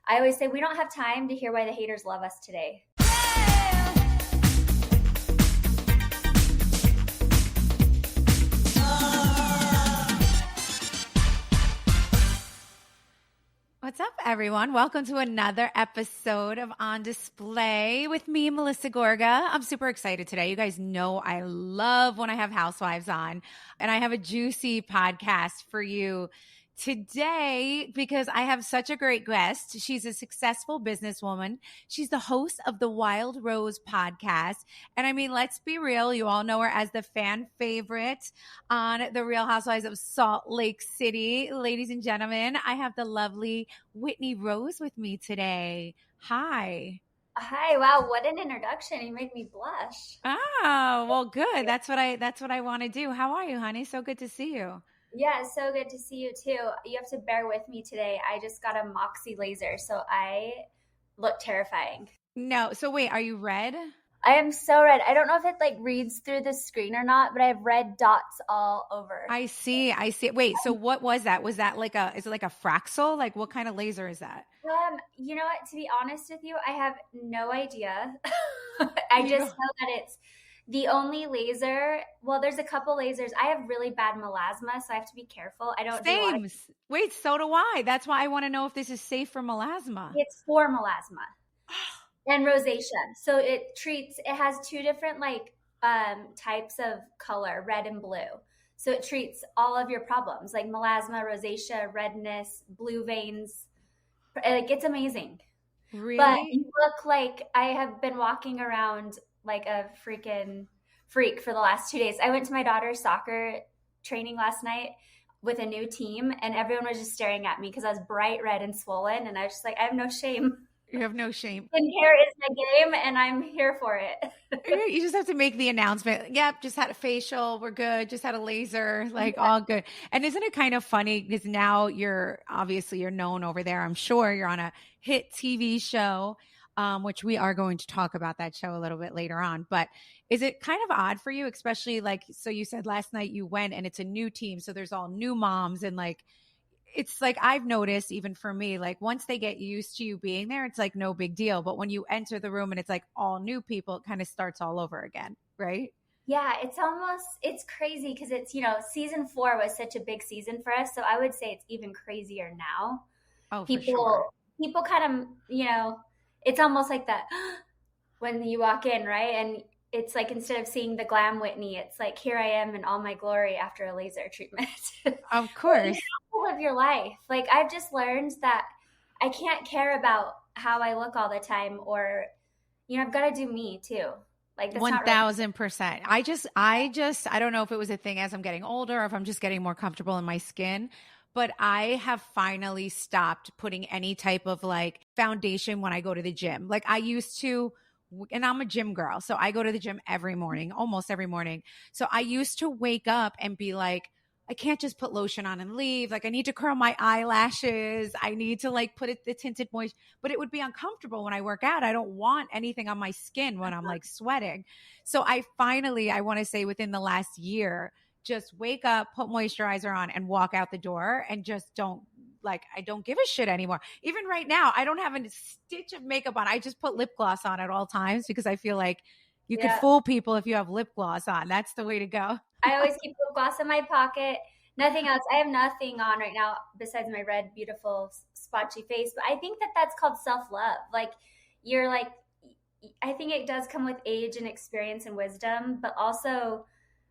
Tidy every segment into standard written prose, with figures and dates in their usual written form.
I always say we don't have time to hear why the haters love us today. What's up, everyone? Welcome to another episode of On Display with me, Melissa Gorga. I'm super excited today. You guys know I love when I have Housewives on, and I have a juicy podcast for you today because I have such a great guest. She's a successful businesswoman. She's the host of the Wild Rose podcast. And I mean, let's be real. You all know her as the fan favorite on The Real Housewives of Salt Lake City. Ladies and gentlemen, I have the lovely Whitney Rose with me today. Hi. Hi, wow, what an introduction. You made me blush. Oh, well, good. That's what I want to do. How are you, honey? So good to see you. Yeah, so good to see you too. You have to bear with me today. I just got a Moxie laser, so I look terrifying. No, so wait, are you red? I am so red. I don't know if it like reads through the screen or not, but I have red dots all over. I see. Wait, so what was that? Was that is it like a Fraxel? Like what kind of laser is that? You know what? To be honest with you, I have no idea. I just know that it's the only laser. Well, there's a couple lasers. I have really bad melasma, so I have to be careful. I don't Same. do Wait, so do I. That's why I want to know if this is safe for melasma. It's for melasma and rosacea. So it has two different types of color, red and blue. So it treats all of your problems like melasma, rosacea, redness, blue veins. Like it's amazing. Really? But you look like I have been walking around like a freaking freak for the last 2 days. I went to my daughter's soccer training last night with a new team, and everyone was just staring at me because I was bright red and swollen, and I was just like, I have no shame. You have no shame. Skincare is my game, and I'm here for it. You just have to make the announcement. Yep, just had a facial. We're good. Just had a laser. All good. And isn't it kind of funny because now you're known over there. I'm sure you're on a hit TV show, which we are going to talk about that show a little bit later on. But is it kind of odd for you, especially so you said last night you went and it's a new team. So there's all new moms and it's like I've noticed even for me, like once they get used to you being there, it's like no big deal. But when you enter the room and it's like all new people, it kind of starts all over again, right? Yeah, it's crazy because it's, season 4 was such a big season for us. So I would say it's even crazier now. Oh, for sure. People kind of, it's almost like that when you walk in, right? And it's like instead of seeing the glam Whitney, it's like here I am in all my glory after a laser treatment. Of course. You live your life. Like I've just learned that I can't care about how I look all the time, or I've got to do me too. Like 1,000%. I don't know if it was a thing as I'm getting older or if I'm just getting more comfortable in my skin. But I have finally stopped putting any type of foundation when I go to the gym. Like I used to, and I'm a gym girl. So I go to the gym every morning, almost every morning. So I used to wake up and be like, I can't just put lotion on and leave. Like I need to curl my eyelashes. I need to put the tinted moist, but it would be uncomfortable when I work out. I don't want anything on my skin when I'm sweating. So I want to say within the last year, just wake up, put moisturizer on and walk out the door and just I don't give a shit anymore. Even right now, I don't have a stitch of makeup on. I just put lip gloss on at all times because I feel like you could fool people if you have lip gloss on. That's the way to go. I always keep lip gloss in my pocket. Nothing else. I have nothing on right now besides my red, beautiful, spotchy face. But I think that that's called self-love. I think it does come with age and experience and wisdom, but also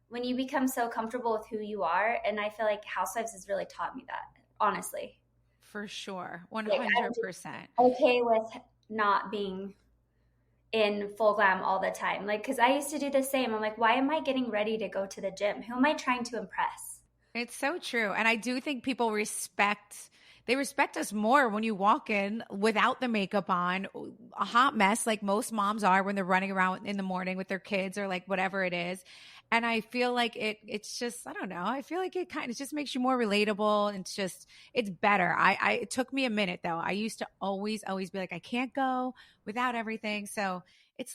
when you become so comfortable with who you are. And I feel like Housewives has really taught me that, honestly. For sure. 100%. Okay with not being in full glam all the time. Because I used to do the same. I'm like, why am I getting ready to go to the gym? Who am I trying to impress? It's so true. And I do think people respect us more when you walk in without the makeup on, a hot mess like most moms are when they're running around in the morning with their kids or whatever it is. And I feel like it's just, I don't know. I feel like it just makes you more relatable. And it's better. It took me a minute though. I used to always be like, I can't go without everything. So it's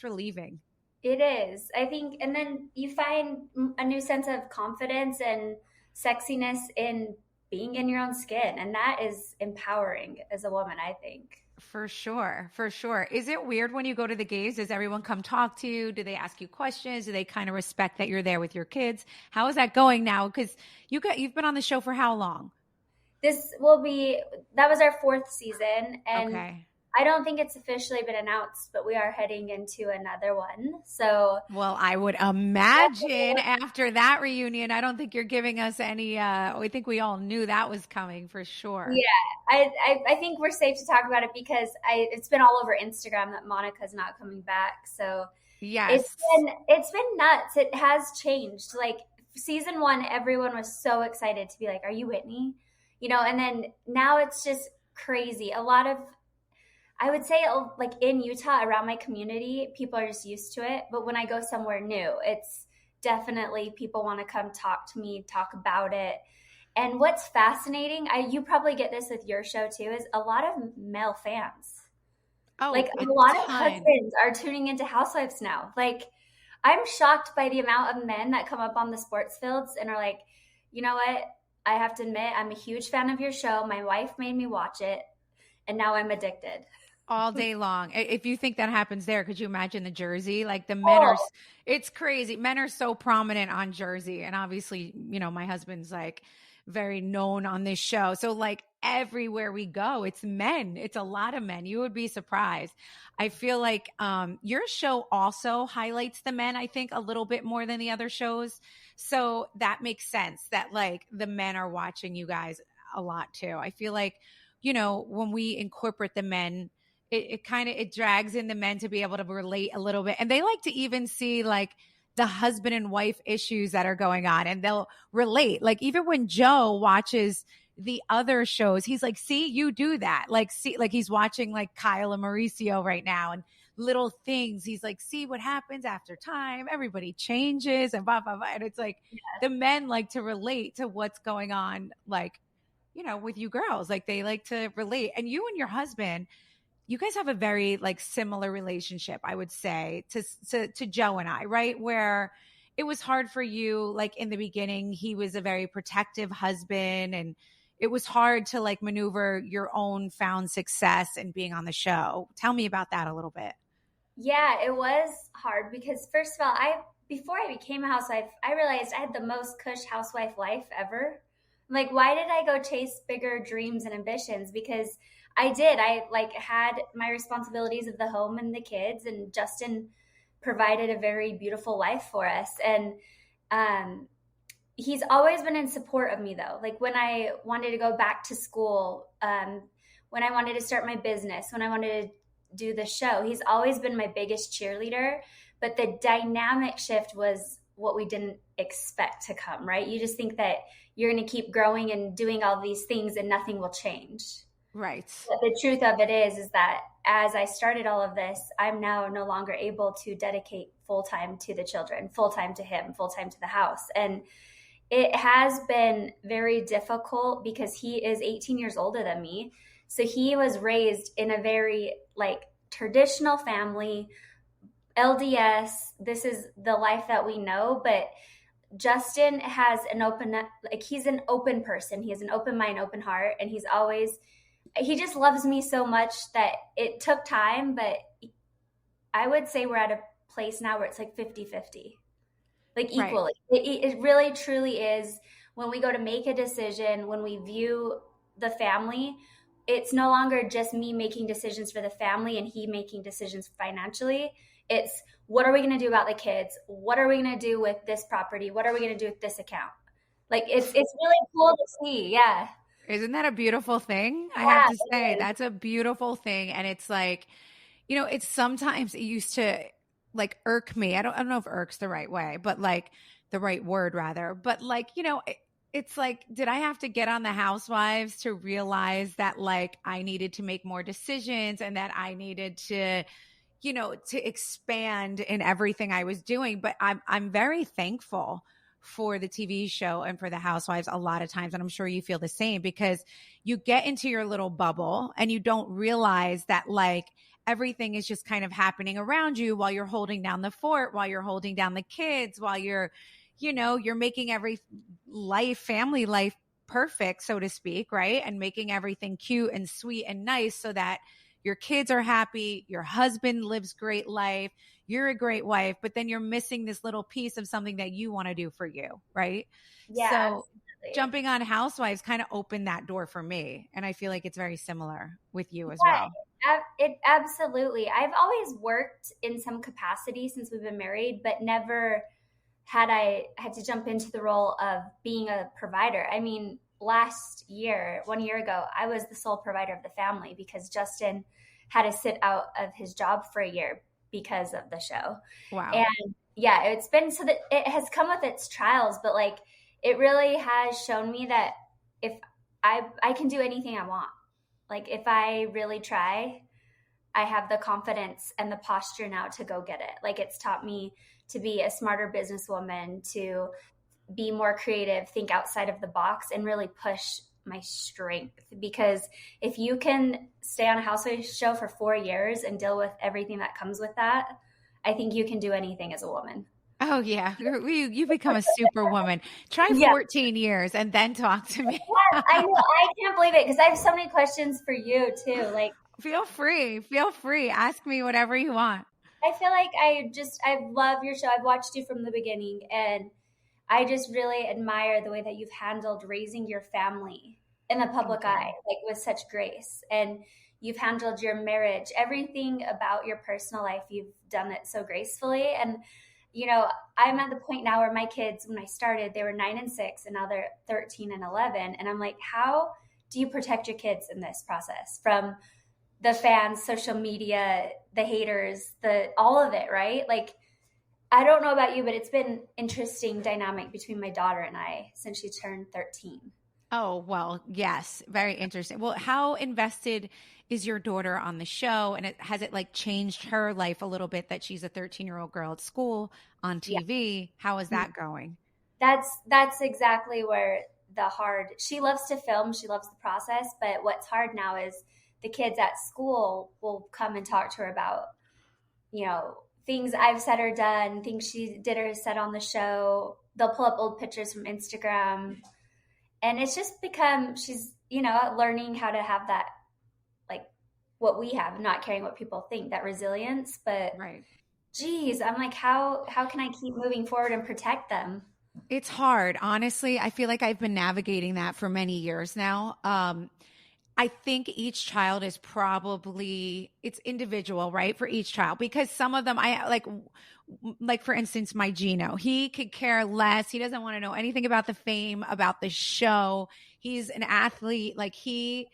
relieving. It is, I think. And then you find a new sense of confidence and sexiness in being in your own skin. And that is empowering as a woman, I think. For sure. For sure. Is it weird when you go to the games? Does everyone come talk to you? Do they ask you questions? Do they kind of respect that you're there with your kids? How is that going now? Because you've been on the show for how long? That was our 4th season. And Okay. I don't think it's officially been announced, but we are heading into another one. So, Well, I would imagine after that reunion, I don't think you're giving us any, I think we all knew that was coming for sure. yeah, I think we're safe to talk about it because it's been all over Instagram that Monica's not coming back. So it's Yes. it's been nuts. It has changed. Like season 1, everyone was so excited to be like, "Are you Whitney?" And then now it's just crazy. A lot of, I would say, like in Utah, around my community, people are just used to it. But when I go somewhere new, it's definitely people want to come talk to me, talk about it. And what's fascinating, you probably get this with your show too, is a lot of male fans. Oh, Like a a lot of ton. husbands are tuning into Housewives now. Like I'm shocked by the amount of men that come up on the sports fields and are like, you know what? I have to admit, I'm a huge fan of your show. My wife made me watch it, and now I'm addicted. All day long. If you think that happens there, could you imagine the Jersey? Like the men are, Oh, it's crazy. Men are so prominent on Jersey. And obviously, my husband's like very known on this show. So like everywhere we go, it's men. It's a lot of men. You would be surprised. I feel like your show also highlights the men, I think, a little bit more than the other shows. So that makes sense that like the men are watching you guys a lot too. I feel like, when we incorporate the men, it kind of it drags in the men to be able to relate a little bit, and they like to even see like the husband and wife issues that are going on, and they'll relate. Like even when Joe watches the other shows, he's like, see, you do that. Like, see, like he's watching like Kyle and Mauricio right now, and little things, he's like, see what happens after time, everybody changes and blah blah blah. And it's like the men like to relate to what's going on, like with you girls. Like they like to relate. And you and your husband, you guys have a very like similar relationship, I would say, to Joe and I, right? Where it was hard for you, like in the beginning, he was a very protective husband, and it was hard to like maneuver your own found success and being on the show. Tell me about that a little bit. yeah, it was hard because first of all, before I became a housewife, I realized I had the most cush housewife life ever. Like, why did I go chase bigger dreams and ambitions? Because I did. I like had my responsibilities of the home and the kids, and Justin provided a very beautiful life for us. And um, he's always been in support of me, though. Like when I wanted to go back to school, when I wanted to start my business, when I wanted to do the show, he's always been my biggest cheerleader. But the dynamic shift was what we didn't expect to come, right? You just think that you're going to keep growing and doing all these things and nothing will change. Right. But the truth of it is that as I started all of this, I'm now no longer able to dedicate full time to the children, full time to him, full time to the house. And it has been very difficult because he is 18 years older than me. So he was raised in a very like traditional family, LDS. This is the life that we know, but Justin has he's an open person. He has an open mind, open heart, and he just loves me so much that it took time, but I would say we're at a place now where it's like 50-50, like Right. equally. It really truly is. When we go to make a decision, when we view the family, it's no longer just me making decisions for the family and he making decisions financially. It's what are we going to do about the kids? What are we going to do with this property? What are we going to do with this account? Like it's really cool to see. Yeah. Isn't that a beautiful thing? I have Yeah, to say, it is. that's a beautiful thing. And it's like, it's sometimes it used to like irk me. I don't know if irk's the right way, but like the right word rather. But like, it's like, did I have to get on the Housewives to realize that like I needed to make more decisions and that I needed to expand in everything I was doing? But I'm very thankful for the TV show and for the Housewives a lot of times. And I'm sure you feel the same because you get into your little bubble and you don't realize that like everything is just kind of happening around you while you're holding down the fort, while you're holding down the kids, while you're making every family life perfect, so to speak, right? And making everything cute and sweet and nice so that your kids are happy, your husband lives great life, you're a great wife, but then you're missing this little piece of something that you want to do for you, right? Yeah, So absolutely. jumping on Housewives kind of opened that door for me. And I feel like it's very similar with you as Yeah, well. it absolutely. I've always worked in some capacity since we've been married, but never had I had to jump into the role of being a provider. I mean, last year, 1 year ago, I was the sole provider of the family because Justin had to sit out of his job for a year because of the show. Wow. And yeah, it's been so that it has come with its trials, but like it really has shown me that if I can do anything I want. Like if I really try, I have the confidence and the posture now to go get it. Like it's taught me to be a smarter businesswoman, to be more creative, think outside of the box, and really push my strength. Because if you can stay on a housewives show for 4 years and deal with everything that comes with that, I think you can do anything as a woman. Oh yeah, you become a superwoman. Try Yeah, 14 years and then talk to me. I know. I can't believe it because I have so many questions for you too. Like, Feel free. Feel free. Ask me whatever you want. I feel like I love your show. I've watched you from the beginning, and I just really admire the way that you've handled raising your family in the public Thank you. eye, like with such grace. And you've handled your marriage, everything about your personal life, you've done it so gracefully. And, you know, I'm at the point now where my kids, when I started, they were 9 and 6, and now they're 13 and 11. And I'm like, how do you protect your kids in this process from the fans, social media, the haters, the all of it, right? Like, I don't know about you, but it's been interesting dynamic between my daughter and I since she turned 13. Oh, well, yes, very interesting. Well, how invested is your daughter on the show? And has it like changed her life a little bit that she's a 13-year-old girl at school on Yeah. TV? How is that going? That's exactly where the hard she loves to film, she loves the process, but what's hard now is the kids at school will come and talk to her about, you know, things I've said or done, things she did or said on the show. They'll pull up old pictures from Instagram. And it's just become she's, you know, learning how to have that, like what we have, not caring what people think, that resilience. But Right. geez, I'm like, how can I keep moving forward and protect them? It's hard. Honestly, I feel like I've been navigating that for many years now. I think each child is probably it's individual, right? For each child, because some of them I like for instance, my Gino, he could care less. He doesn't want to know anything about the fame, about the show. He's an athlete. Like he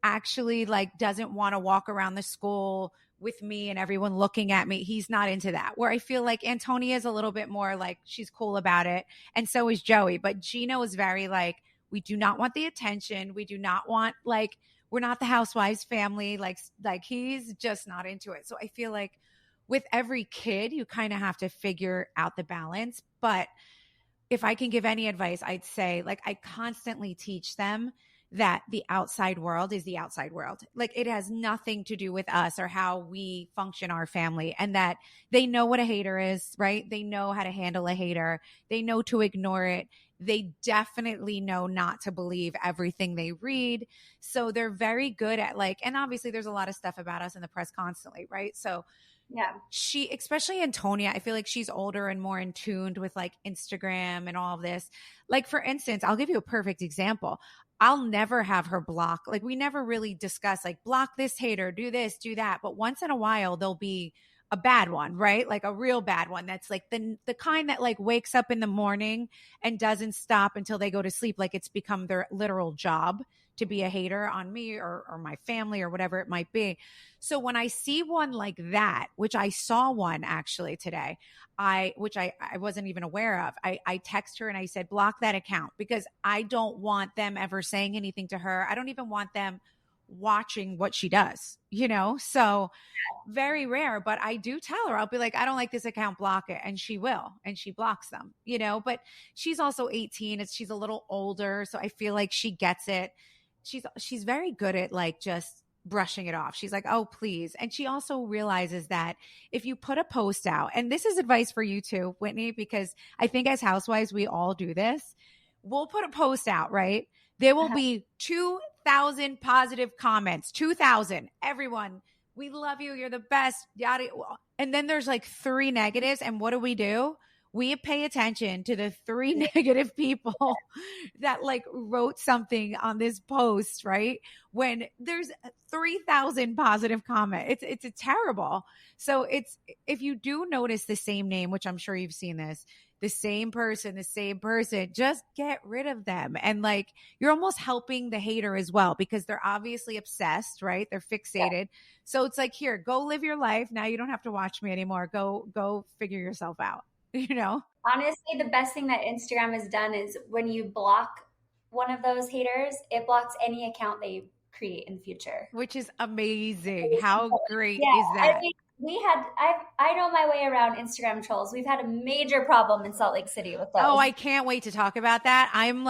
actually like doesn't want to walk around the school with me and everyone looking at me. He's not into that. Where I feel like Antonia is a little bit more like she's cool about it. And so is Joey. But Gino is very like, we do not want the attention. We do not want like we're not the Housewives family. Like he's just not into it. So I feel like with every kid, you kind of have to figure out the balance. But if I can give any advice, I'd say like I constantly teach them that the outside world is the outside world. Like it has nothing to do with us or how we function our family, and that they know what a hater is, right? They know how to handle a hater. They know to ignore it. They definitely know not to believe everything they read. So they're very good at like, and obviously there's a lot of stuff about us in the press constantly, right? So Yeah. she, especially Antonia, I feel like she's older and more in tuned with like Instagram and all of this. Like, for instance, I'll give you a perfect example. I'll never have her block. Like, we never really discuss, like, block this hater, do this, do that. But once in a while, there'll be a bad one, right? Like a real bad one. That's like the kind that like wakes up in the morning and doesn't stop until they go to sleep. Like it's become their literal job to be a hater on me or my family or whatever it might be. So when I see one like that, which I saw one actually today, which I wasn't even aware of, I text her and I said, block that account because I don't want them ever saying anything to her. I don't even want them watching what she does, you know? So very rare, but I do tell her, I'll be like, I don't like this account, block it. And she will, and she blocks them, you know, but she's also 18. She's a little older. So I feel like she gets it. She's very good at like just brushing it off. She's like, oh, please. And she also realizes that if you put a post out, and this is advice for you too, Whitney, because I think as housewives, we all do this. We'll put a post out, right? there will be 2,000 positive comments, 2,000, everyone. We love you. You're the best. Yada. And then there's like 3 negatives. And what do? We pay attention to the 3 negative people that like wrote something on this post, right? When there's 3,000 positive comments, it's a terrible. So if you do notice the same name, which I'm sure you've seen this, the same person, just get rid of them. And like, you're almost helping the hater as well, because they're obviously obsessed, right? They're fixated. Yeah. So it's like, here, go live your life. Now you don't have to watch me anymore. Go figure yourself out, you know? Honestly, the best thing that Instagram has done is when you block one of those haters, it blocks any account they create in the future. Which is amazing. How great is that? I know my way around Instagram trolls. We've had a major problem in Salt Lake City with those. Oh, I can't wait to talk about that. I am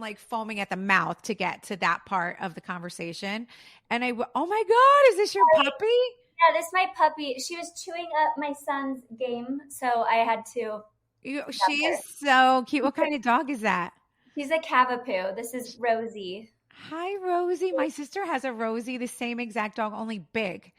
like foaming at the mouth to get to that part of the conversation. And oh my God, is this your puppy? Yeah, this is my puppy. She was chewing up my son's game, so I had to. She is so cute. What kind of dog is that? She's a Cavapoo. This is Rosie. Hi, Rosie. My sister has a Rosie, the same exact dog, only big.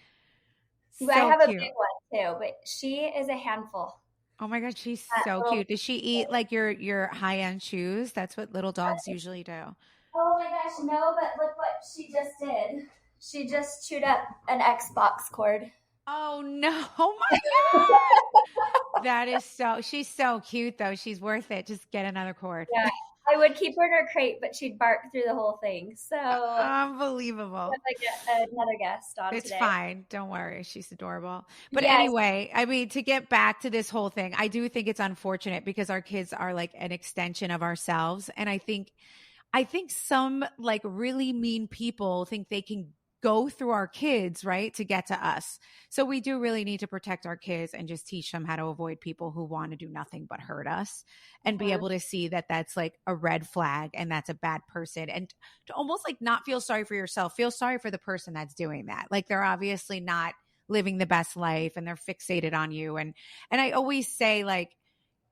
So I have cute. A big one too, but she is a handful. Oh my God, she's so cute. Does she eat like your high-end shoes? That's what little dogs usually do. Oh my gosh, no, but look what she just did. She just chewed up an Xbox cord. Oh no. Oh my God. That is she's so cute though. She's worth it. Just get another cord. Yeah. I would keep her in her crate, but she'd bark through the whole thing. So unbelievable. Another guest on it's today. Fine. Don't worry. She's adorable. But anyway, I mean, to get back to this whole thing, I do think it's unfortunate because our kids are like an extension of ourselves. And I think some like really mean people think they can go through our kids, right, to get to us. So we do really need to protect our kids and just teach them how to avoid people who want to do nothing but hurt us, and be able to see that that's like a red flag and that's a bad person, and to almost like not feel sorry for yourself, feel sorry for the person that's doing that. Like they're obviously not living the best life and they're fixated on you. And I always say like,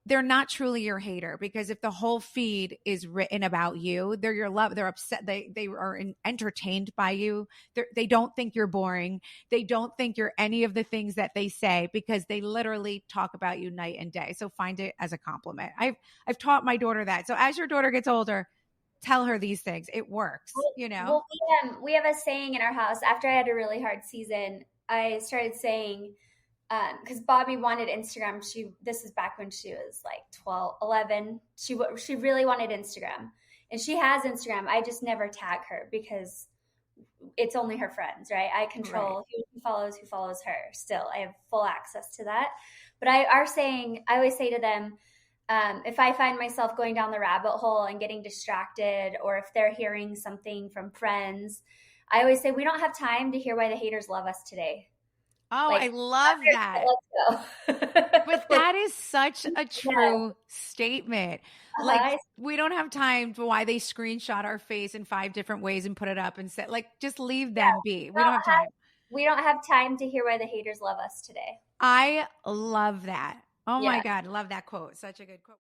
they're not truly your hater, because if the whole feed is written about you, they're your love. They're upset. They are entertained by you. They don't think you're boring. They don't think you're any of the things that they say, because they literally talk about you night and day. So find it as a compliment. I've taught my daughter that. So as your daughter gets older, tell her these things. It works, you know? Well, we have a saying in our house. After I had a really hard season, I started saying, because Bobby wanted Instagram. This is back when she was like 12, 11. She really wanted Instagram, and she has Instagram. I just never tag her because it's only her friends, right? I control who follows her. Still, I have full access to that. But I always say to them, if I find myself going down the rabbit hole and getting distracted, or if they're hearing something from friends, I always say, we don't have time to hear why the haters love us today. Oh, like, I love that. But that is such a true statement. Like, we don't have time for why they screenshot our face in 5 different ways and put it up and say, like, just leave them be. We don't have time. We don't have time to hear why the haters love us today. I love that. Oh my God. I love that quote. Such a good quote.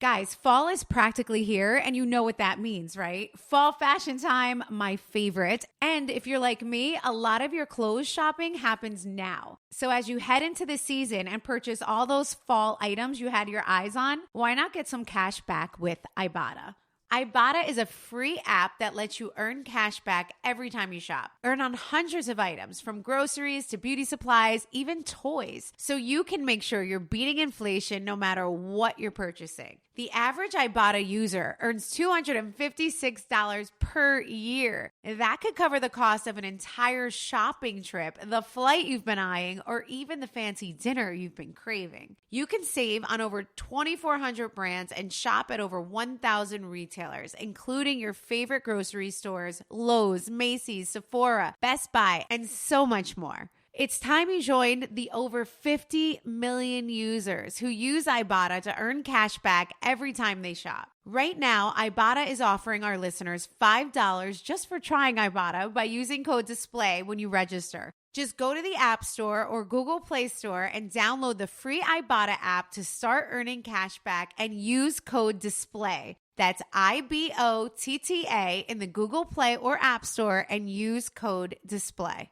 Guys, fall is practically here, and you know what that means, right? Fall fashion time, my favorite. And if you're like me, a lot of your clothes shopping happens now. So as you head into the season and purchase all those fall items you had your eyes on, why not get some cash back with Ibotta? Ibotta is a free app that lets you earn cash back every time you shop. Earn on hundreds of items, from groceries to beauty supplies, even toys, so you can make sure you're beating inflation no matter what you're purchasing. The average Ibotta user earns $256 per year. That could cover the cost of an entire shopping trip, the flight you've been eyeing, or even the fancy dinner you've been craving. You can save on over 2,400 brands and shop at over 1,000 retailers, including your favorite grocery stores, Lowe's, Macy's, Sephora, Best Buy, and so much more. It's time you joined the over 50 million users who use Ibotta to earn cash back every time they shop. Right now, Ibotta is offering our listeners $5 just for trying Ibotta by using code DISPLAY when you register. Just go to the App Store or Google Play Store and download the free Ibotta app to start earning cash back and use code DISPLAY. That's IBOTTA in the Google Play or App Store and use code DISPLAY.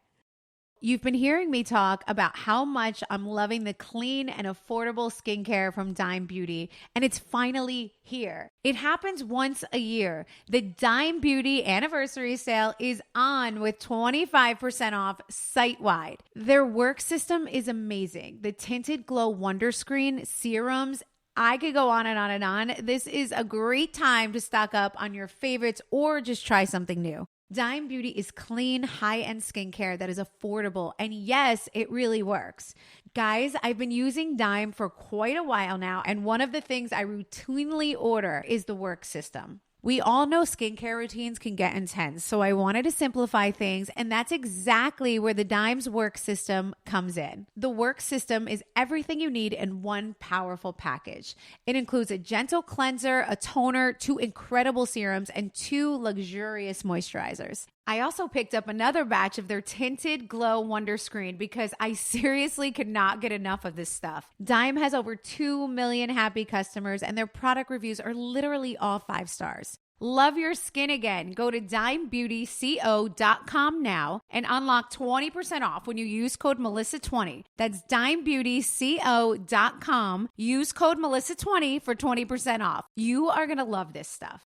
You've been hearing me talk about how much I'm loving the clean and affordable skincare from Dime Beauty, and it's finally here. It happens once a year. The Dime Beauty anniversary sale is on with 25% off site-wide. Their work system is amazing. The Tinted Glow Wonder Screen serums, I could go on and on and on. This is a great time to stock up on your favorites or just try something new. Dime Beauty is clean, high-end skincare that is affordable, and yes, it really works. Guys, I've been using Dime for quite a while now, and one of the things I routinely order is the work system. We all know skincare routines can get intense, so I wanted to simplify things, and that's exactly where the Dime's work system comes in. The work system is everything you need in one powerful package. It includes a gentle cleanser, a toner, 2 incredible serums, and 2 luxurious moisturizers. I also picked up another batch of their Tinted Glow Wonder Screen because I seriously could not get enough of this stuff. Dime has over 2 million happy customers, and their product reviews are literally all 5 stars. Love your skin again. Go to dimebeautyco.com now and unlock 20% off when you use code Melissa20. That's dimebeautyco.com. Use code Melissa20 for 20% off. You are going to love this stuff.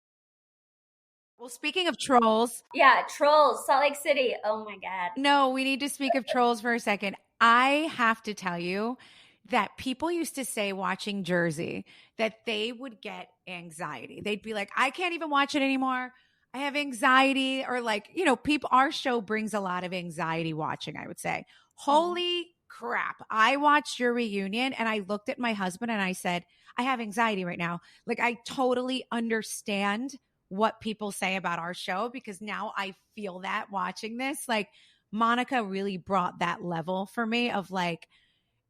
Well, speaking of trolls. Yeah, trolls, Salt Lake City. Oh my God. No, we need to speak of trolls for a second. I have to tell you that people used to say watching Jersey that they would get anxiety. They'd be like, I can't even watch it anymore. I have anxiety. Or like, you know, our show brings a lot of anxiety watching, I would say. Holy crap. I watched your reunion and I looked at my husband and I said, I have anxiety right now. Like, I totally understand what people say about our show because now I feel that watching this. Like, Monica really brought that level for me of like,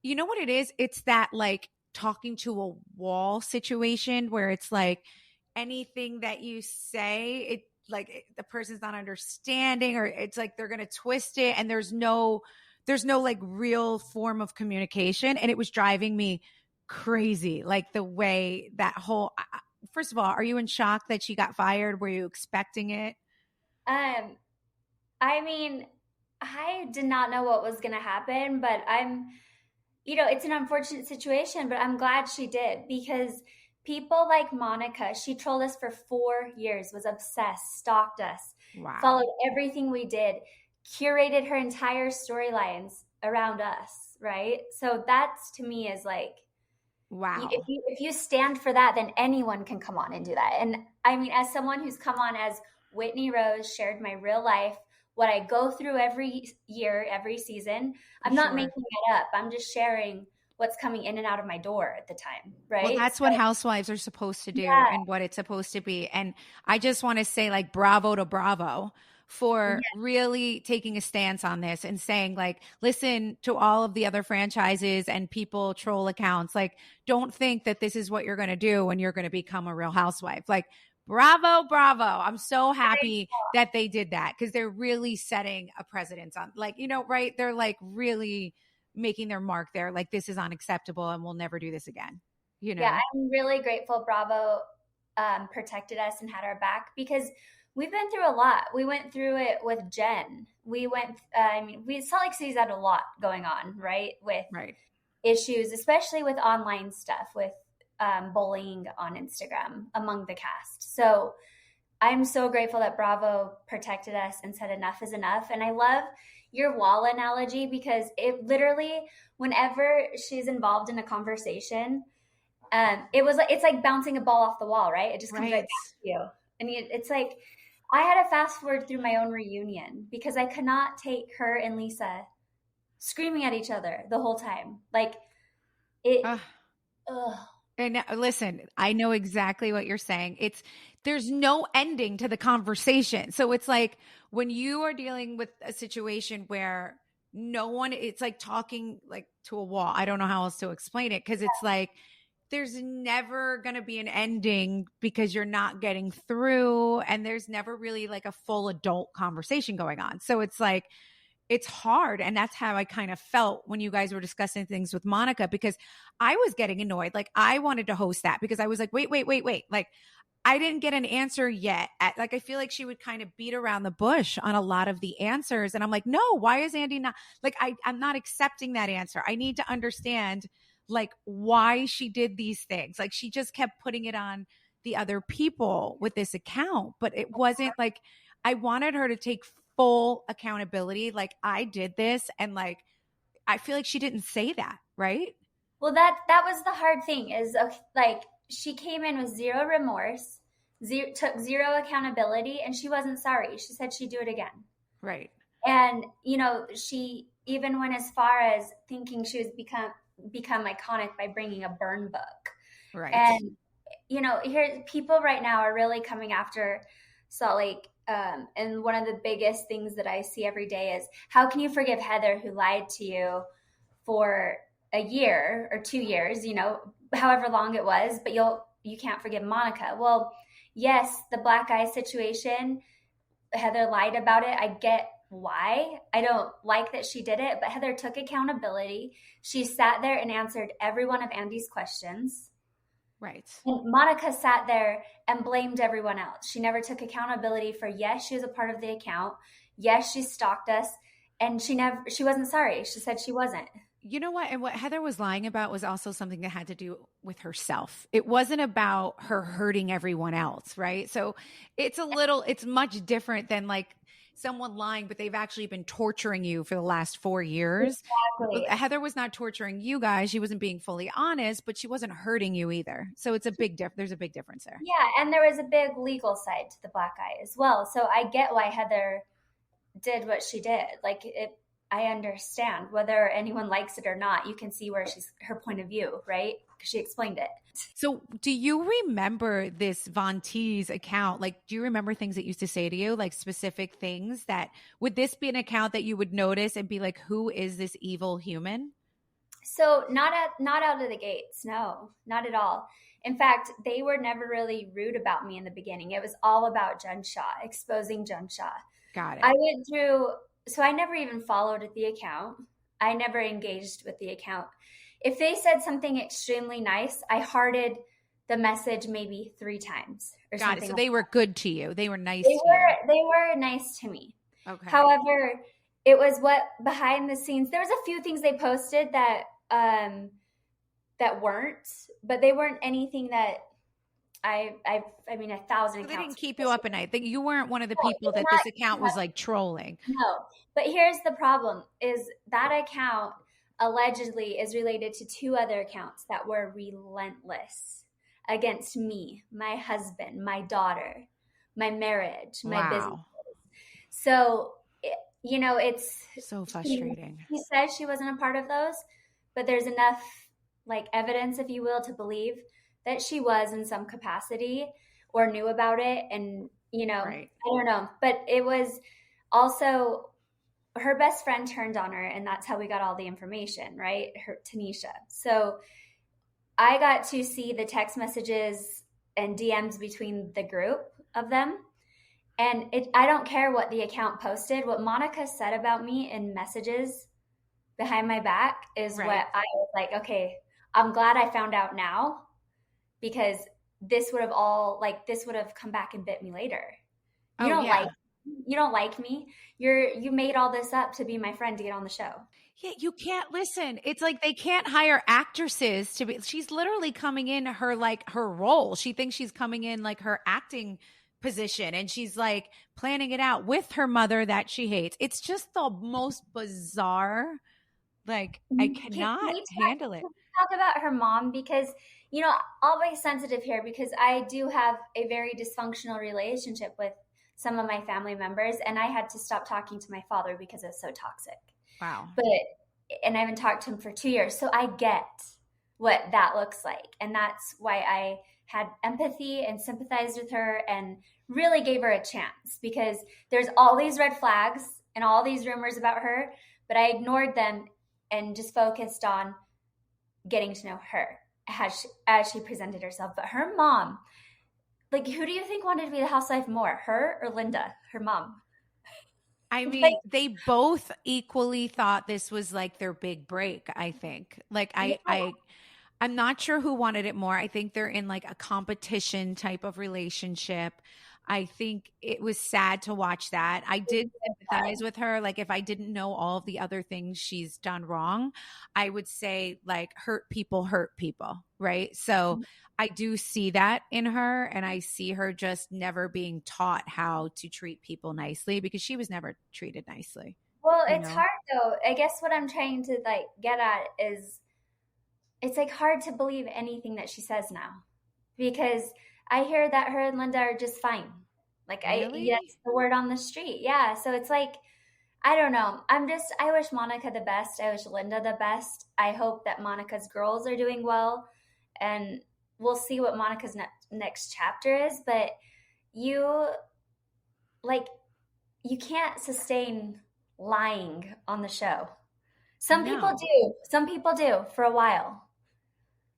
you know what it is? It's that like talking to a wall situation where it's like anything that you say, it like the person's not understanding, or it's like they're going to twist it and there's no like real form of communication. And it was driving me crazy. Like the way that whole, first of all, are you in shock that she got fired? Were you expecting it? I mean, I did not know what was going to happen, but it's an unfortunate situation, but I'm glad she did because people like Monica, she trolled us for 4 years, was obsessed, stalked us, followed everything we did, curated her entire storylines around us, right? So that's, to me, is like, wow. If you stand for that, then anyone can come on and do that. And I mean, as someone who's come on as Whitney Rose, shared my real life, what I go through every year, every season, I'm not making it up. I'm just sharing what's coming in and out of my door at the time, right? Well, that's what Housewives are supposed to do and what it's supposed to be. And I just want to say, like, bravo to Bravo for really taking a stance on this and saying, like, listen to all of the other franchises and people troll accounts. Like, don't think that this is what you're going to do when you're going to become a real housewife. Like, bravo, bravo. I'm so happy that they did that because they're really setting a precedent on, like, you know, right? They're like really making their mark there. Like, this is unacceptable and we'll never do this again. You know? Yeah, I'm really grateful Bravo protected us and had our back because we've been through a lot. We went through it with Jen. We Salt Lake City's had a lot going on, right? With issues, especially with online stuff, with bullying on Instagram among the cast. So I'm so grateful that Bravo protected us and said enough is enough. And I love your wall analogy because it literally, whenever she's involved in a conversation, it's like bouncing a ball off the wall, right? It just comes right back to you. And it's like, I had to fast forward through my own reunion because I could not take her and Lisa screaming at each other the whole time. Like it. And listen, I know exactly what you're saying. There's no ending to the conversation. So it's like when you are dealing with a situation where it's like talking like to a wall. I don't know how else to explain it because it's like, there's never going to be an ending because you're not getting through and there's never really like a full adult conversation going on. So it's like, it's hard. And that's how I kind of felt when you guys were discussing things with Monica because I was getting annoyed. Like I wanted to host that because I was like, wait. Like I didn't get an answer yet. Like, I feel like she would kind of beat around the bush on a lot of the answers. And I'm like, no, why is Andy not like, I'm not accepting that answer. I need to understand like why she did these things. Like she just kept putting it on the other people with this account, but it wasn't like, I wanted her to take full accountability. Like I did this. And like, I feel like she didn't say that. Right. Well, that was the hard thing is like she came in with zero remorse, took zero accountability, and she wasn't sorry. She said she'd do it again. Right. And she even went as far as thinking she was become iconic by bringing a burn book. Right. And here people right now are really coming after Salt Lake. And one of the biggest things that I see every day is how can you forgive Heather who lied to you for a year or 2 years, however long it was, but you can't forgive Monica. Well, yes, the black eye situation, Heather lied about it. I get why. I don't like that she did it, but Heather took accountability. She sat there and answered every one of Andy's questions. Right. And Monica sat there and blamed everyone else. She never took accountability for, yes, she was a part of the account. Yes, she stalked us. And she wasn't sorry. She said she wasn't. You know what? And what Heather was lying about was also something that had to do with herself. It wasn't about her hurting everyone else, right? So it's much different than like someone lying, but they've actually been torturing you for the last 4 years. Exactly. Heather was not torturing you guys. She wasn't being fully honest, but she wasn't hurting you either. So it's there's a big difference there. Yeah. And there was a big legal side to the black eye as well. So I get why Heather did what she did. Like I understand whether anyone likes it or not. You can see where her point of view, right? Because she explained it. So do you remember this Von T's account? Like, do you remember things that used to say to you, like specific things that would this be an account that you would notice and be like, who is this evil human? So not out of the gates. No, not at all. In fact, they were never really rude about me in the beginning. It was all about Jen Shaw, exposing Jen Shaw. Got it. I went through, so I never even followed the account. I never engaged with the account. If they said something extremely nice, I hearted the message maybe 3 times or Got something. it. So like they were good to you. They were nice to you. They were nice to me. Okay. However, it was what behind the scenes, there was a few things they posted that weren't, but they weren't anything that I mean, 1,000 accounts. They didn't keep you up at night. You weren't one of the people that this account was like trolling. No, but here's the problem is that account allegedly is related to 2 other accounts that were relentless against me, my husband, my daughter, my marriage, my business. So, it's so frustrating. She says she wasn't a part of those, but there's enough like evidence, if you will, to believe that she was in some capacity or knew about it. And, right. I don't know, but it was also her best friend turned on her, and that's how we got all the information, right? Tanisha. So I got to see the text messages and DMs between the group of them. And I don't care what the account posted. What Monica said about me in messages behind my back is right. What I was like, okay, I'm glad I found out now, because this would have come back and bit me later. You don't like me. You made all this up to be my friend to get on the show. Yeah, you can't listen. It's like they can't hire actresses to be. She's literally coming in her role. She thinks she's coming in like her acting position, and she's like planning it out with her mother that she hates. It's just the most bizarre. Like I cannot handle it. Talk about her mom, because I'll be sensitive here because I do have a very dysfunctional relationship with some of my family members, and I had to stop talking to my father because it was so toxic. Wow. And I haven't talked to him for 2 years. So I get what that looks like. And that's why I had empathy and sympathized with her and really gave her a chance, because there's all these red flags and all these rumors about her, but I ignored them and just focused on getting to know her as she presented herself. But her mom, like, who do you think wanted to be the housewife more, her or Linda, her mom? I mean, they both equally thought this was like their big break, I think. Like, I I'm not sure who wanted it more. I think they're in like a competition type of relationship. I think it was sad to watch that. I did sympathize with her. Like, if I didn't know all of the other things she's done wrong, I would say, like, hurt people, right? So I do see that in her, and I see her just never being taught how to treat people nicely because she was never treated nicely. Well, You it's know? hard though. I guess what I'm trying to like get at is it's like hard to believe anything that she says now because I hear that her and Linda are just fine. Like Really? that's the word on the street. Yeah. So it's like, I don't know. I wish Monica the best. I wish Linda the best. I hope that Monica's girls are doing well and we'll see what Monica's next chapter is. But you, like, you can't sustain lying on the show. Some people No. do. Some people do for a while.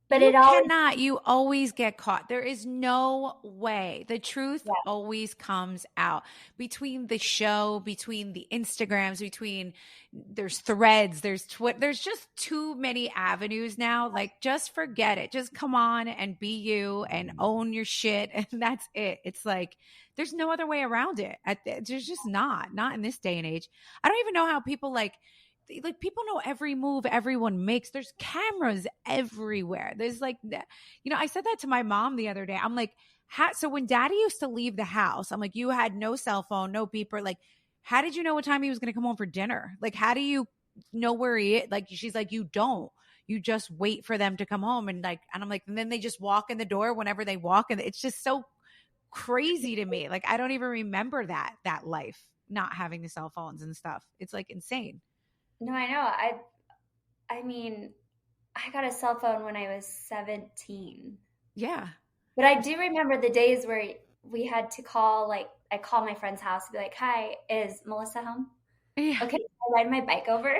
But You it always, cannot. You always get caught. There is no way. The truth yeah. always comes out between the show, between the Instagrams, there's threads, there's Twitter. There's just too many avenues now. Like, just forget it. Just come on and be you and own your shit. And that's it. It's like, there's no other way around it. There's just not in this day and age. I don't even know how people like people know every move everyone makes. There's cameras everywhere. There's like, I said that to my mom the other day. I'm like, so when daddy used to leave the house, I'm like, you had no cell phone, no beeper. Like, how did you know what time he was going to come home for dinner? Like, how do you know where he is? Like, she's like, you don't. You just wait for them to come home. And I'm like, and then they just walk in the door whenever they walk. And it's just so crazy to me. Like, I don't even remember that life, not having the cell phones and stuff. It's like insane. No, I know. I mean, I got a cell phone when I was 17. Yeah. But I do remember the days where we had to call, like, I call my friend's house and be like, hi, is Melissa home? Yeah. Okay, can I ride my bike over?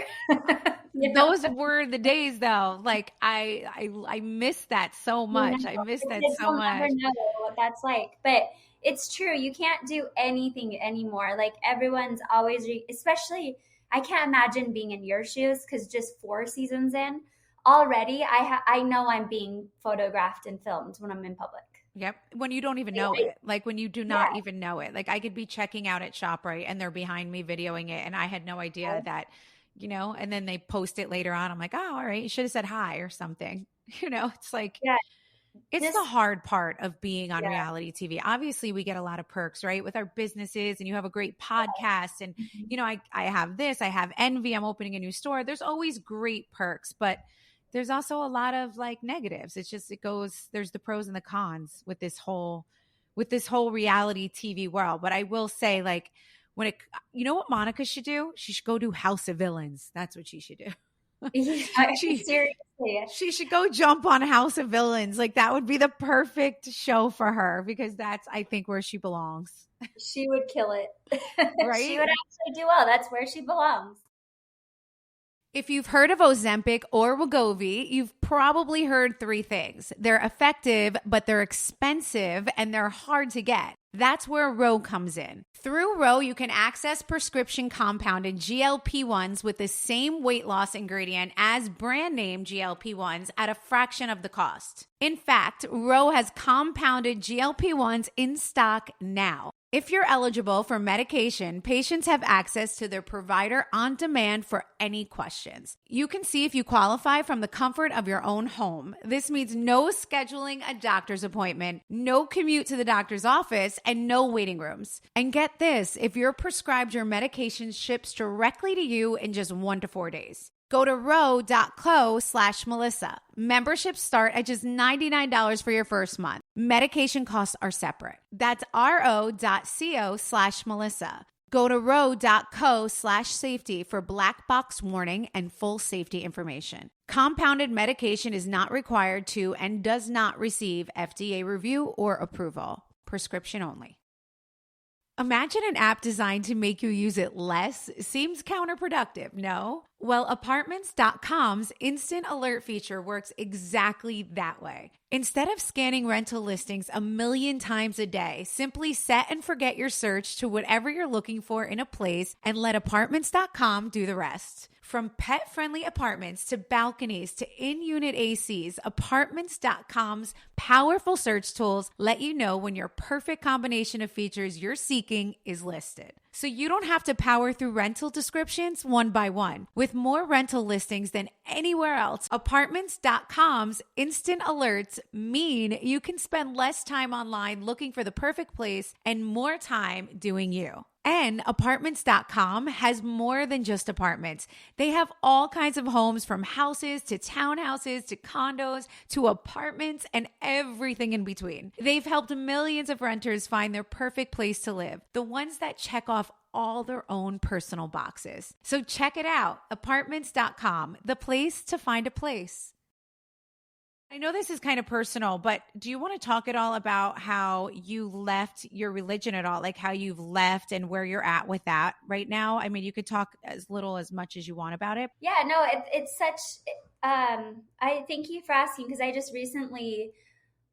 Those were the days though. Like I miss that so much. I miss that so I'll never much. know what that's like. But it's true. You can't do anything anymore. Like everyone's always, especially, I can't imagine being in your shoes because just 4 seasons in already, I know I'm being photographed and filmed when I'm in public. Yep. When you don't even know it. Like when you do not even know it. Like I could be checking out at ShopRite and they're behind me videoing it and I had no idea that, and then they post it later on. I'm like, oh, all right. You should have said hi or something. It's like, it's the hard part of being on reality TV. Obviously, we get a lot of perks, right? With our businesses and you have a great podcast and, I have this, I have Envy, I'm opening a new store. There's always great perks, but there's also a lot of like negatives. It's just, there's the pros and the cons with this whole reality TV world. But I will say, like, what Monica should do? She should go do House of Villains. That's what she should do. Seriously. She should go jump on House of Villains. Like that would be the perfect show for her because that's, I think, where she belongs. She would kill it. Right? She would actually do well. That's where she belongs. If you've heard of Ozempic or Wegovy, you've probably heard 3 things. They're effective, but they're expensive and they're hard to get. That's where Ro comes in. Through Ro, you can access prescription compounded GLP-1s with the same weight loss ingredient as brand name GLP-1s at a fraction of the cost. In fact, Ro has compounded GLP-1s in stock now. If you're eligible for medication, patients have access to their provider on demand for any questions. You can see if you qualify from the comfort of your own home. This means no scheduling a doctor's appointment, no commute to the doctor's office, and no waiting rooms. And get this, if you're prescribed, your medication ships directly to you in just 1 to 4 days. Go to ro.co/Melissa. Memberships start at just $99 for your first month. Medication costs are separate. That's ro.co/Melissa. Go to ro.co/safety for black box warning and full safety information. Compounded medication is not required to and does not receive FDA review or approval. Prescription only. Imagine an app designed to make you use it less. Seems counterproductive, no? Well, Apartments.com's instant alert feature works exactly that way. Instead of scanning rental listings a million times a day, simply set and forget your search to whatever you're looking for in a place and let Apartments.com do the rest. From pet-friendly apartments to balconies to in-unit ACs, Apartments.com's powerful search tools let you know when your perfect combination of features you're seeking is listed. So you don't have to power through rental descriptions one by one. With more rental listings than anywhere else, Apartments.com's instant alerts mean you can spend less time online looking for the perfect place and more time doing you. And Apartments.com has more than just apartments. They have all kinds of homes, from houses to townhouses to condos to apartments and everything in between. They've helped millions of renters find their perfect place to live, the ones that check off all their own personal boxes. So check it out. Apartments.com, the place to find a place. I know this is kind of personal, but do you want to talk at all about how you left your religion at all? Like how you've left and where you're at with that right now? I mean, you could talk as little as much as you want about it. Yeah, no, it's such, I thank you for asking, because I just recently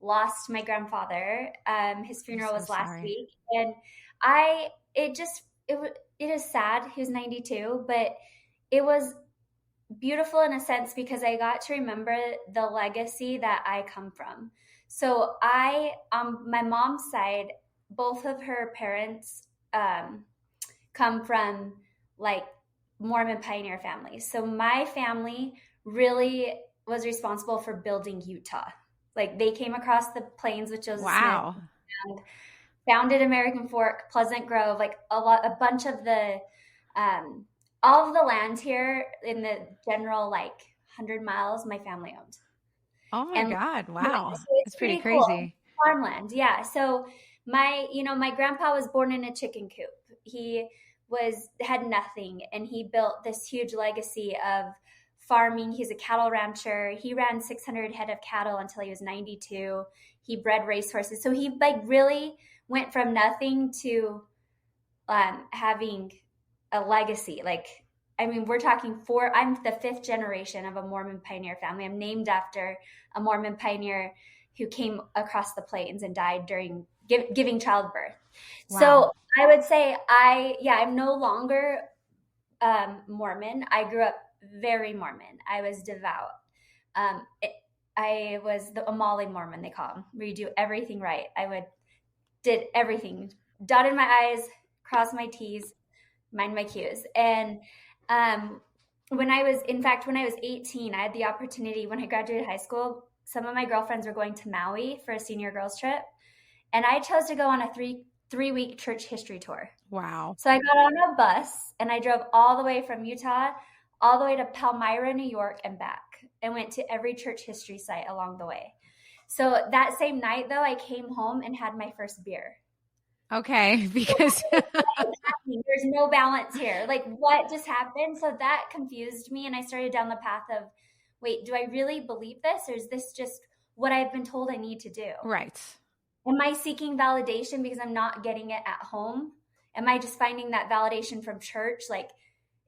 lost my grandfather. His funeral was last week. And it is sad. He was 92, but it was beautiful in a sense because I got to remember the legacy that I come from. So my mom's side, both of her parents come from like Mormon pioneer families. So my family really was responsible for building Utah. Like they came across the plains with Joseph Wow. Smith, and founded American Fork, Pleasant Grove, like a bunch of the all of the land here in the general, like 100 miles, my family owned. Oh my God. Wow. So it's pretty cool. crazy. Farmland. Yeah. So my grandpa was born in a chicken coop. He had nothing, and he built this huge legacy of farming. He's a cattle rancher. He ran 600 head of cattle until he was 92. He bred racehorses. So he like really went from nothing to having a legacy. Like, I mean, we're talking I'm the 5th generation of a Mormon pioneer family. I'm named after a Mormon pioneer who came across the plains and died during giving childbirth. Wow. So I would say I'm no longer Mormon. I grew up very Mormon. I was devout. I was a Molly Mormon, they call them, where you do everything right. Did everything, dotted my I's, crossed my T's, mind my Q's. And when I was 18, I had the opportunity, when I graduated high school, some of my girlfriends were going to Maui for a senior girls trip. And I chose to go on a three-week church history tour. Wow. So I got on a bus and I drove all the way from Utah, all the way to Palmyra, New York and back, and went to every church history site along the way. So that same night, though, I came home and had my first beer. Okay, because there's no balance here. Like, what just happened? So that confused me, and I started down the path of, wait, do I really believe this, or is this just what I've been told I need to do? Right. Am I seeking validation because I'm not getting it at home? Am I just finding that validation from church? Like,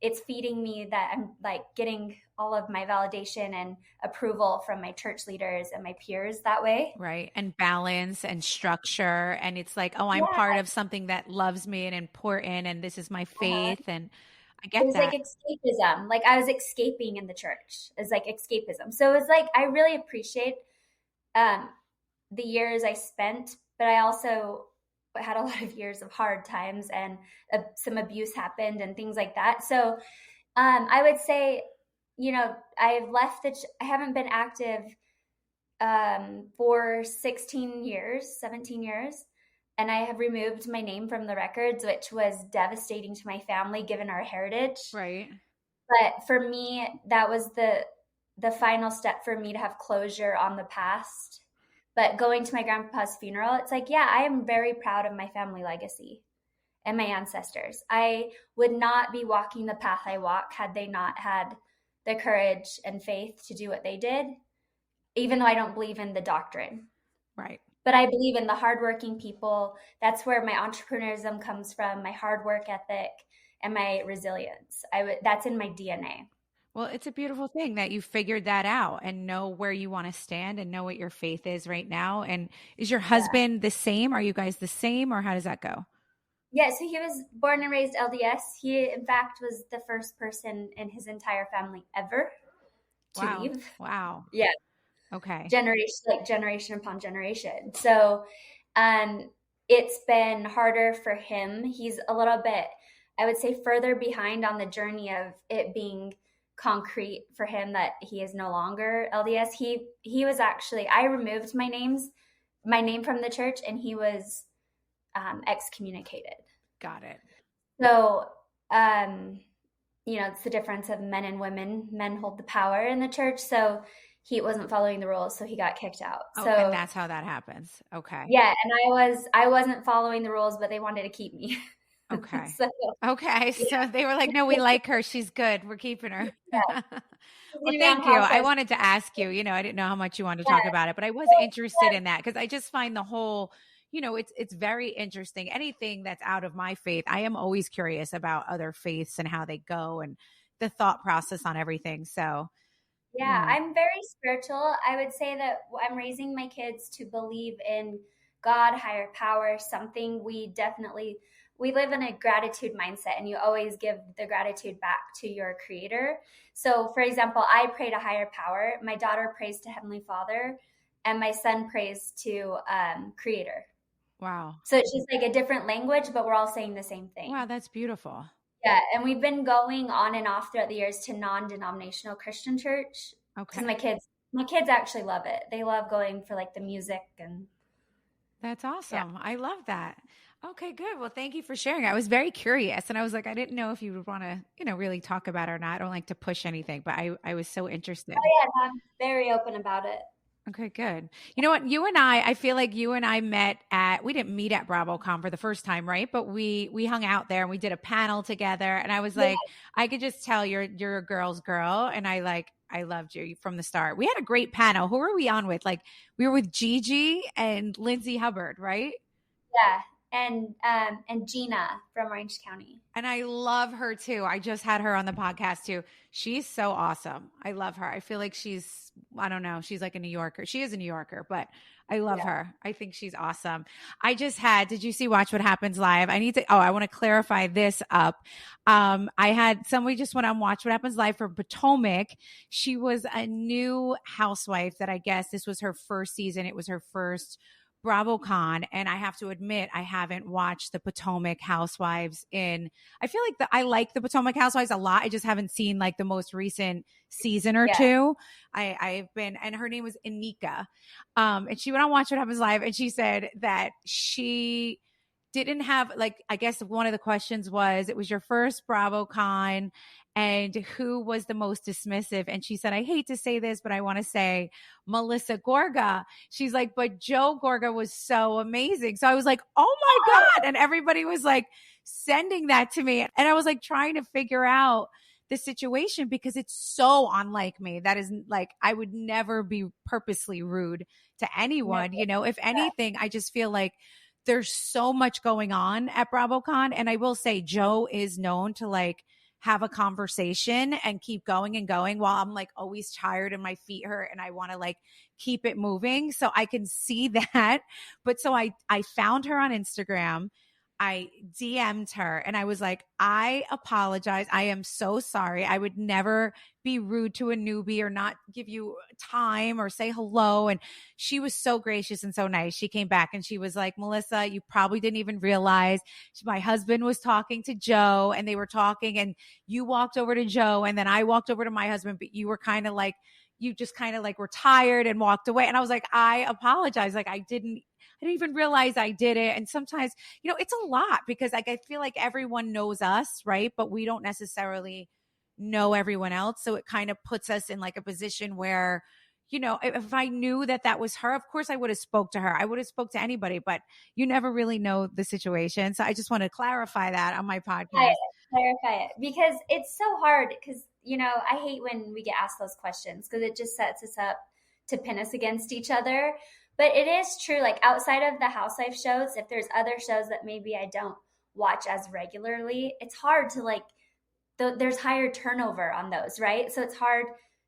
it's feeding me that I'm like getting all of my validation and approval from my church leaders and my peers that way. Right. And balance and structure. And it's like, oh, I'm part of something that loves me and important, and this is my faith. And I get that. It was like escapism. Like I was escaping in the church. It's like escapism. So it's like, I really appreciate the years I spent, but I also had a lot of years of hard times, and some abuse happened and things like that. So I would say, I've left I haven't been active for 17 years. And I have removed my name from the records, which was devastating to my family given our heritage. Right. But for me, that was the final step for me to have closure on the past. But going to my grandpa's funeral, it's like, yeah, I am very proud of my family legacy and my ancestors. I would not be walking the path I walk had they not had the courage and faith to do what they did, even though I don't believe in the doctrine. Right. But I believe in the hardworking people. That's where my entrepreneurism comes from, my hard work ethic, and my resilience. That's in my DNA. Well, it's a beautiful thing that you figured that out and know where you want to stand and know what your faith is right now. And is your husband the same? Are you guys the same, or how does that go? Yeah, so he was born and raised LDS. He, in fact, was the first person in his entire family ever to Wow. leave. Wow. Yeah, Okay. generation upon generation. So, um, it's been harder for him. He's a little bit, I would say, further behind on the journey of it being concrete for him that he is no longer LDS. He was actually, I removed my name from the church, and he was excommunicated. Got it. So, um, it's the difference of men and women. Men hold the power in the church, so he wasn't following the rules, so he got kicked out. Oh, and So, that's how that happens. Okay. yeah, and I wasn't following the rules, but they wanted to keep me. Okay. So, Okay. yeah, So they were like, no, we like her. She's good. We're keeping her. yeah, he's Well, gonna be on thank you. I Housewives. wanted to ask you, I didn't know how much you wanted to Yeah, talk about it, but I was interested in that because I just find the whole, it's very interesting. Anything that's out of my faith, I am always curious about other faiths and how they go and the thought process on everything. So, you yeah, know, I'm very spiritual. I would say that I'm raising my kids to believe in God, higher power, something we live in a gratitude mindset, and you always give the gratitude back to your creator. So, for example, I pray to higher power, my daughter prays to Heavenly Father, and my son prays to creator. wow. So it's just like a different language, but we're all saying the same Wow, thing. that's beautiful. Yeah, and we've been going on and off throughout the years to non-denominational Christian church because Okay. my kids actually love it. They love going for like the music and That's yeah. awesome. I love that. Okay, good. Well, thank you for sharing. I was very curious and I was like, I didn't know if you would want to, really talk about it or not. I don't like to push anything, but I was so interested. Oh yeah, no, I'm very open about it. Okay, good. You know what? I feel like you and I we didn't meet at BravoCon for the first time, right? But we hung out there and we did a panel together. And I was Yeah, like, I could just tell you're a girl's girl. And I loved you from the start. We had a great panel. Who were we on with? Like we were with Gigi and Lindsay Hubbard, right? yeah, and Gina from Orange County. And I love her too. I just had her on the podcast too. She's so awesome. I love her. I feel like I don't know, she's like a New Yorker. She is a New Yorker, but I love Yeah, her. I think she's awesome. Did you see Watch What Happens Live? I want to clarify this up. I had somebody just went on Watch What Happens Live for Potomac. She was a new housewife that I guess this was her first season. It was her first BravoCon, and I have to admit I haven't watched the Potomac Housewives I feel like I like the Potomac Housewives a lot. I just haven't seen like the most recent season or yeah, two. I've been, and her name was Anika. And she went on Watch What Happens Live and she said that she didn't have, like, I guess one of the questions was, it was your first BravoCon and who was the most dismissive? And she said, I hate to say this, but I want to say Melissa Gorga. She's like, but Joe Gorga was so amazing. So I was like, oh my God. And everybody was like sending that to me. And I was like trying to figure out the situation because it's so unlike me. That is like, I would never be purposely rude to no, anyone. If yeah, anything, I just feel like there's so much going on at BravoCon. And I will say, Joe is known to like have a conversation and keep going and going while I'm like always tired and my feet hurt and I want to like keep it moving. So I can see that. But so I found her on Instagram. I DM'd her and I was like, I apologize. I am so sorry. I would never be rude to a newbie or not give you time or say hello. And she was so gracious and so nice. She came back and she was like, Melissa, you probably didn't even realize my husband was talking to Joe and they were talking and you walked over to Joe and then I walked over to my husband, but you were kind of like, you just kind of like were tired and walked away. And I was like, I apologize. Like I didn't even realize I did it. And sometimes, it's a lot because like I feel like everyone knows us, right? But we don't necessarily know everyone else. So it kind of puts us in like a position where, if I knew that was her, of course I would have spoke to her. I would have spoke to anybody, but you never really know the situation. So I just want to clarify that on my podcast. clarify it because it's so hard because I hate when we get asked those questions because it just sets us up to pin us against each other. But it is true, like outside of the housewife shows, if there's other shows that maybe I don't watch as regularly, it's hard to like there's higher turnover on those, right? So it's hard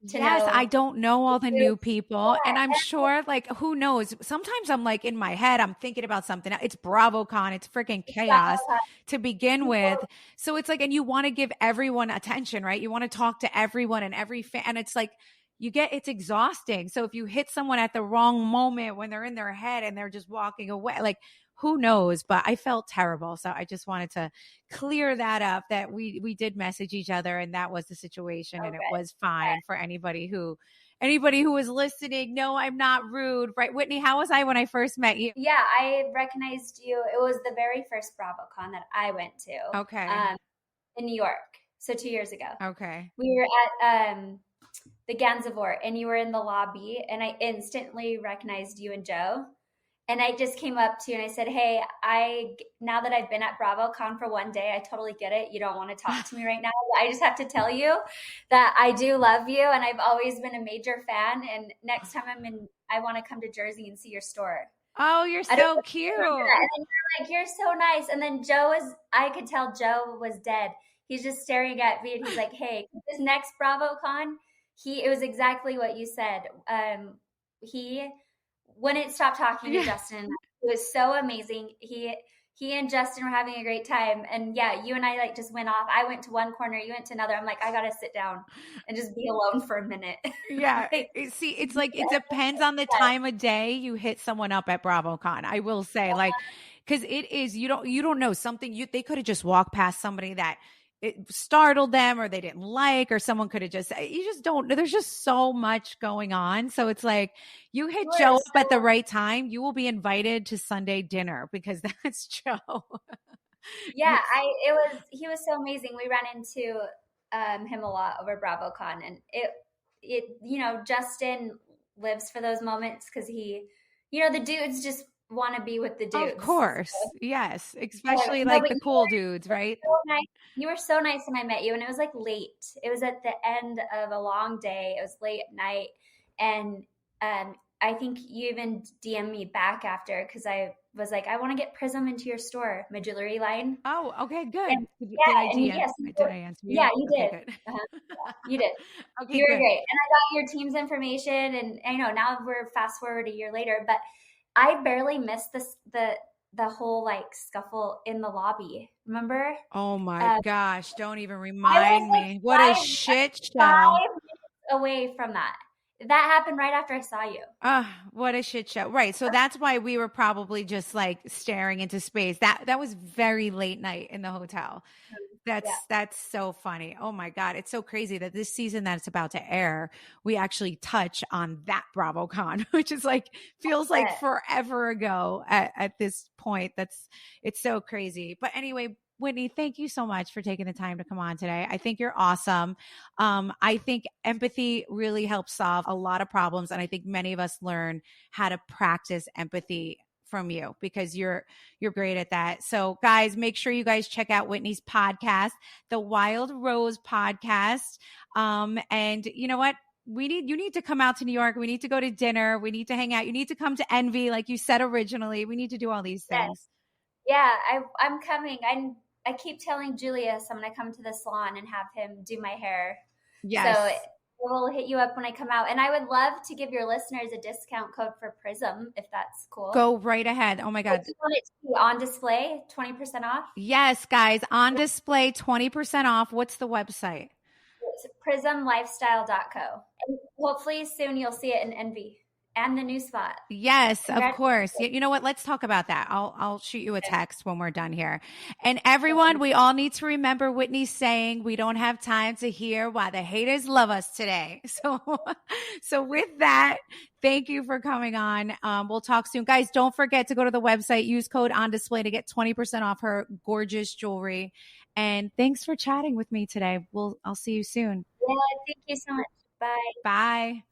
to Yes, I know. don't know all the new Yeah, people. And I'm sure, like, who knows? Sometimes I'm like in my head, I'm thinking about something. It's BravoCon, it's freaking chaos to begin with. So it's like, and you want to give everyone attention, right? You want to talk to everyone and every fan. And it's like, it's exhausting. So if you hit someone at the wrong moment when they're in their head and they're just walking away, like, who knows? But I felt terrible. So I just wanted to clear that up, that we did message each other and that was the situation, and it good. was fine for anybody who was listening. No, I'm not rude. Right, Whitney, how was I when I first met you? Yeah, I recognized you. It was the very first BravoCon that I went to. Okay. In New York. So 2 years ago. Okay. We were at the Gansevoort, and you were in the lobby, and I instantly recognized you and Joe. And I just came up to you and I said, hey, now that I've been at BravoCon for one day, I totally get it. You don't want to talk to me right now. But I just have to tell you that I do love you, and I've always been a major fan. And next time I want to come to Jersey and see your store. Oh, you're so cute. And then you're like, you're so nice. And then I could tell Joe was dead. He's just staring at me, and he's like, hey, this next BravoCon, it was exactly what you said. He wouldn't stop talking to Justin. It was so amazing. He and Justin were having a great time. And yeah, you and I like just went off. I went to one corner, you went to another. I'm like, I gotta sit down and just be alone for a minute. Yeah. See, it's like, it depends on the time of day you hit someone up at BravoCon. I will say, like, because it is, you don't know something. They could have just walked past somebody that it startled them or they didn't like, or someone could have you just don't, there's just so much going on. So it's like, you hit Joe up at the right time, you will be invited to Sunday dinner because that's Joe. Yeah, he was so amazing. We ran into him a lot over BravoCon, and Justin lives for those moments because the dudes just want to be with the dudes. Of course. So, yes. Especially like the cool dudes, right? So nice. You were so nice when I met you, and it was like late. It was at the end of a long day. It was late at night. And I think you even DM'd me back after because I was like, I want to get Prism into your store, my jewelry line. Oh, okay, good. And, did I answer you? Yeah, you did. Good. You did. Okay, you were great. And I got your team's information, and I know now we're fast forward a year later, but I barely missed the whole like scuffle in the lobby. Remember? Oh my gosh! Don't even remind me. What a shit show! 5 minutes away from that. That happened right after I saw you. What a shit show! Right. So that's why we were probably just like staring into space. That was very late night in the hotel. That's so funny. Oh my God. It's so crazy that this season that's about to air, we actually touch on that BravoCon, which is like, feels like forever ago at this point. It's so crazy. But anyway, Whitney, thank you so much for taking the time to come on today. I think you're awesome. I think empathy really helps solve a lot of problems. And I think many of us learn how to practice empathy from you because you're great at that. So guys, make sure you guys check out Whitney's podcast, the Wild Rose podcast. And you know what? You need to come out to New York. We need to go to dinner. We need to hang out. You need to come to Envy, like you said originally. We need to do all these things. Yeah, I'm coming. I keep telling Julius I'm going to come to the salon and have him do my hair. Yes. So we'll hit you up when I come out. And I would love to give your listeners a discount code for Prism, if that's cool. Go right ahead. Oh my God. Do you want it to be on display, 20% off? Yes, guys, on display, 20% off. What's the website? It's prismlifestyle.co. And hopefully soon you'll see it in Envy and the new spot. Yes, of course. You know what? Let's talk about that. I'll shoot you a text when we're done here. And everyone, we all need to remember Whitney's saying we don't have time to hear why the haters love us today. So with that, thank you for coming on. We'll talk soon. Guys, don't forget to go to the website, use code on display to get 20% off her gorgeous jewelry. And thanks for chatting with me today. I'll see you soon. Yeah, thank you so much. Bye. Bye.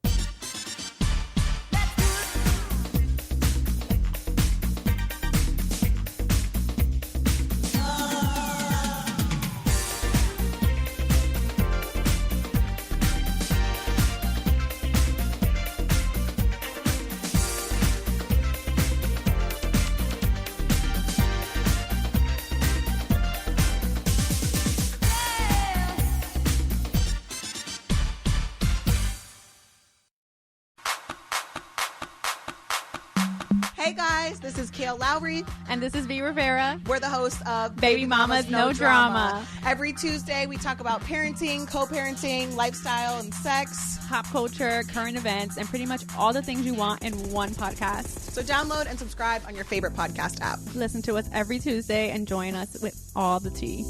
Hey guys, this is Kale Lowry. And this is V Rivera. We're the hosts of Baby Mamas No Drama. Every Tuesday, we talk about parenting, co-parenting, lifestyle, and sex. Pop culture, current events, and pretty much all the things you want in one podcast. So download and subscribe on your favorite podcast app. Listen to us every Tuesday and join us with all the tea.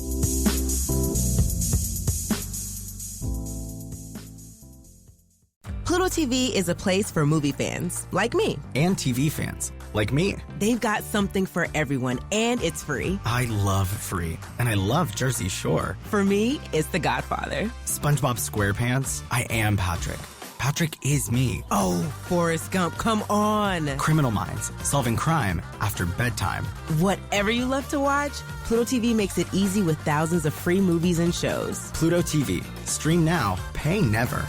Pluto TV is a place for movie fans, like me. And TV fans, like me. They've got something for everyone, and it's free. I love free, and I love Jersey Shore. For me, it's The Godfather. SpongeBob SquarePants, I am Patrick. Patrick is me. Oh, Forrest Gump, come on. Criminal Minds, solving crime after bedtime. Whatever you love to watch, Pluto TV makes it easy with thousands of free movies and shows. Pluto TV, stream now, pay never.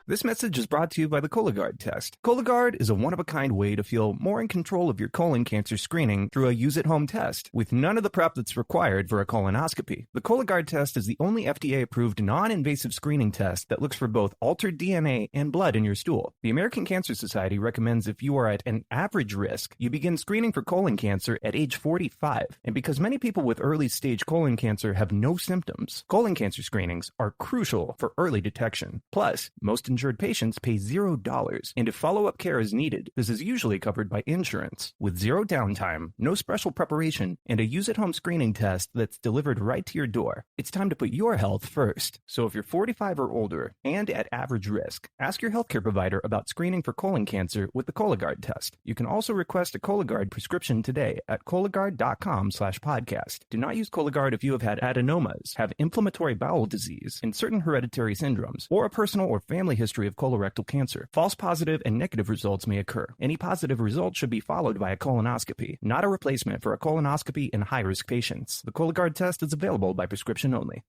This message is brought to you by the Cologuard test. Cologuard is a one-of-a-kind way to feel more in control of your colon cancer screening through a use-at-home test, with none of the prep that's required for a colonoscopy. The Cologuard test is the only FDA-approved non-invasive screening test that looks for both altered DNA and blood in your stool. The American Cancer Society recommends if you are at an average risk, you begin screening for colon cancer at age 45. And because many people with early-stage colon cancer have no symptoms, colon cancer screenings are crucial for early detection. Plus, most insured patients pay $0, and if follow-up care is needed, this is usually covered by insurance. With zero downtime, no special preparation, and a use-at-home screening test that's delivered right to your door, it's time to put your health first. So if you're 45 or older and at average risk, ask your healthcare provider about screening for colon cancer with the Cologuard test. You can also request a Cologuard prescription today at Cologuard.com/podcast. Do not use Cologuard if you have had adenomas, have inflammatory bowel disease, and certain hereditary syndromes, or a personal or family history of colorectal cancer. False positive and negative results may occur. Any positive result should be followed by a colonoscopy, not a replacement for a colonoscopy in high-risk patients. The Cologuard test is available by prescription only.